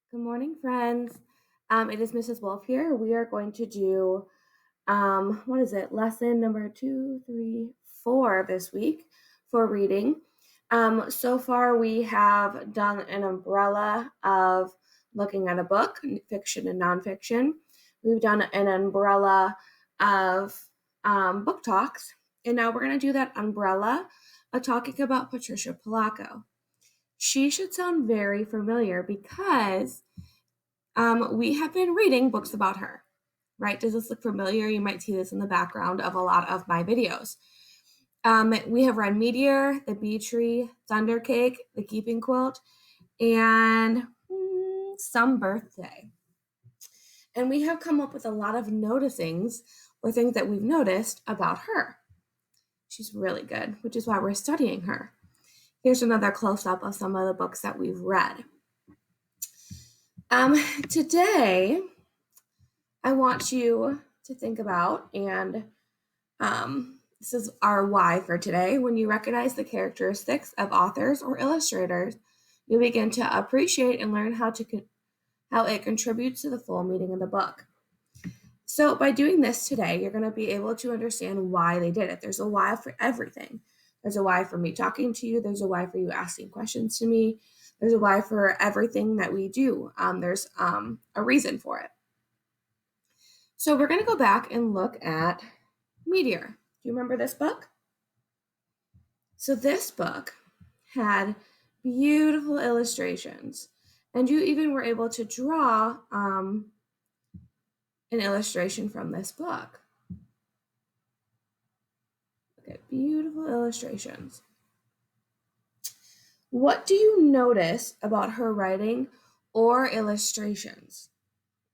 Good morning, friends. It is Mrs. Wolf here. We are going to do, what is it, lesson number 2, 3, 4 this week for reading. So far, we have done an umbrella of looking at a book, fiction and nonfiction. We've done an umbrella of book talks, and now we're going to do that umbrella of talking about Patricia Polacco. She should sound very familiar because we have been reading books about her, right? Does this look familiar? You might see this in the background of a lot of my videos. We have read Meteor, The Bee Tree, Thundercake, The Keeping Quilt, and Some Birthday. And we have come up with a lot of noticings or things that we've noticed about her. She's really good, which is why we're studying her. Here's another close-up of some of the books that we've read. Today, I want you to think about, and this is our why for today. When you recognize the characteristics of authors or illustrators, you begin to appreciate and learn how it contributes to the full meaning of the book. So by doing this today, you're going to be able to understand why they did it. There's a why for everything. There's a why for me talking to you. There's a why for you asking questions to me. There's a why for everything that we do. There's a reason for it. So we're going to go back and look at Meteor. Do you remember this book? So this book had beautiful illustrations, and you even were able to draw an illustration from this book. Look at beautiful illustrations. What do you notice about her writing or illustrations?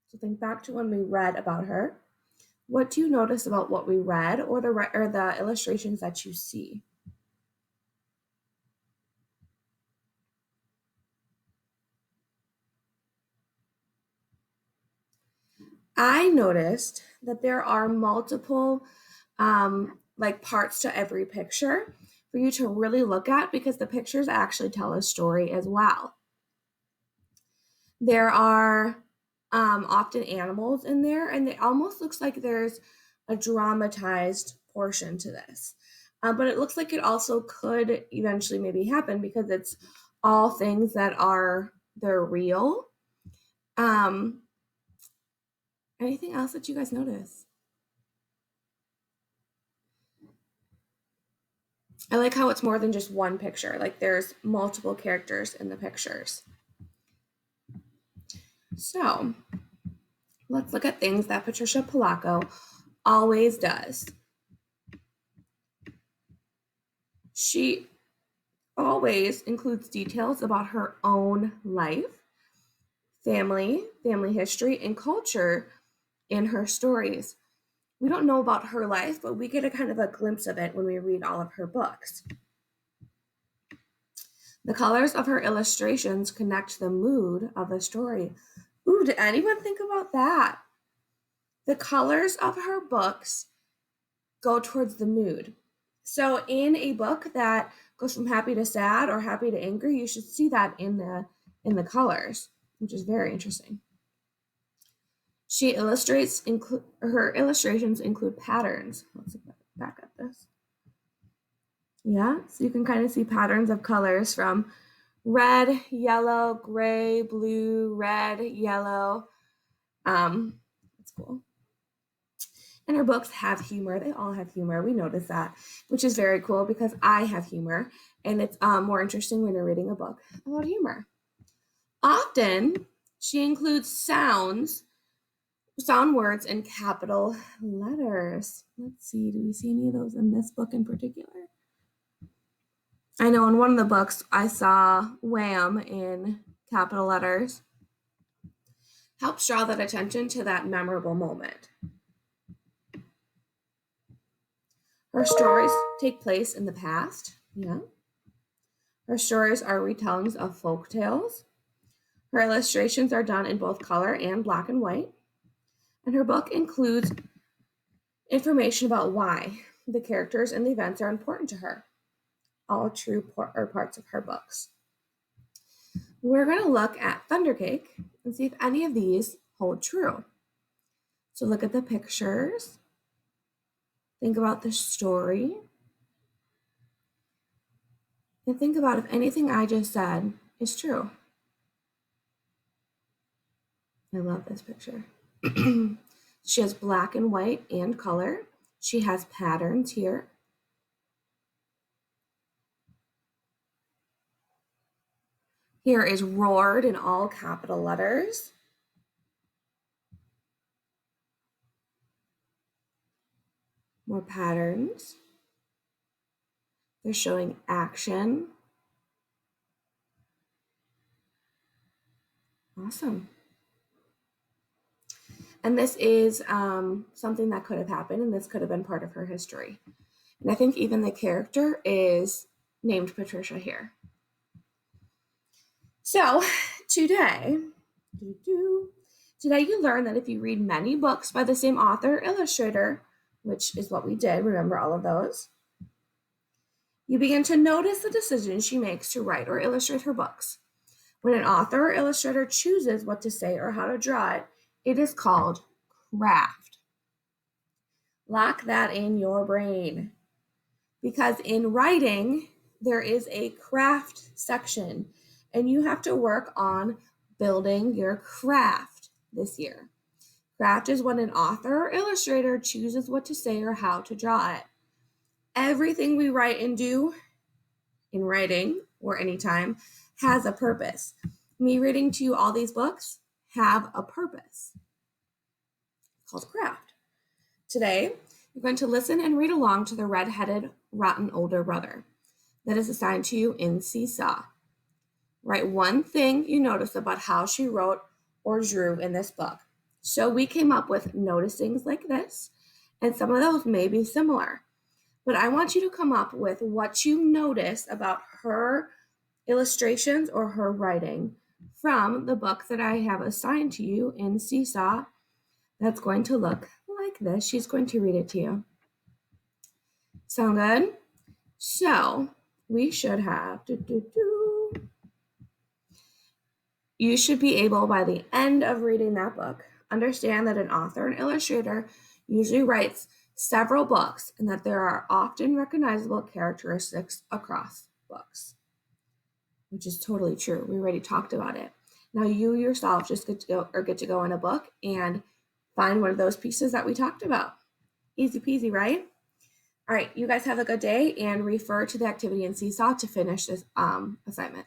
So think back to when we read about her. What do you notice about what we read or the illustrations that you see? I noticed that there are multiple parts to every picture for you to really look at because the pictures actually tell a story as well. There are often animals in there, and it almost looks like there's a dramatized portion to this. But it looks like it also could eventually maybe happen because it's all things that they're real. Anything else that you guys notice? I like how it's more than just one picture. Like there's multiple characters in the pictures. So let's look at things that Patricia Polacco always does. She always includes details about her own life, family history, and culture in her stories. We don't know about her life, but we get a kind of a glimpse of it when we read all of her books. The colors of her illustrations connect the mood of the story. Ooh, did anyone think about that? The colors of her books go towards the mood. So in a book that goes from happy to sad or happy to angry, you should see that in the colors, which is very interesting. Her illustrations include patterns. Let's look back at this. Yeah, so you can kind of see patterns of colors from red, yellow, gray, blue, red, yellow. That's cool. And her books have humor. They all have humor. We notice that, which is very cool because I have humor, and it's more interesting when you're reading a book about humor. Often, she includes sound words in capital letters. Let's see, do we see any of those in this book in particular? I know in one of the books I saw wham in capital letters. Helps draw that attention to that memorable moment. Her stories take place in the past. Yeah. Her stories are retellings of folk tales. Her illustrations are done in both color and black and white. And her book includes information about why the characters and the events are important to her. All true parts of her books. We're going to look at Thundercake, and see if any of these hold true. So look at the pictures. Think about the story. And think about if anything I just said is true. I love this picture. She has black and white and color. She has patterns here. Here is roared in all capital letters. More patterns. They're showing action. Awesome. And this is something that could have happened, and this could have been part of her history. And I think even the character is named Patricia here. So today you learn that if you read many books by the same author or illustrator, which is what we did, remember all of those, you begin to notice the decisions she makes to write or illustrate her books. When an author or illustrator chooses what to say or how to draw it, it is called craft. Lock that in your brain. Because in writing, there is a craft section, and you have to work on building your craft this year. Craft is when an author or illustrator chooses what to say or how to draw it. Everything we write and do in writing or anytime has a purpose. Me reading to you all these books have a purpose called craft. Today, you're going to listen and read along to the red-headed, rotten older brother that is assigned to you in Seesaw. Write one thing you notice about how she wrote or drew in this book. So we came up with noticings like this, and some of those may be similar. But I want you to come up with what you notice about her illustrations or her writing from the book that I have assigned to you in Seesaw that's going to look like this. She's going to read it to you. Sound good? So we should have you should be able, by the end of reading that book, understand that an author and illustrator usually writes several books and that there are often recognizable characteristics across books, which is totally true. We already talked about it. Now you yourself just get to go in a book and find one of those pieces that we talked about. Easy peasy, right? All right, you guys have a good day and refer to the activity in Seesaw to finish this assignment.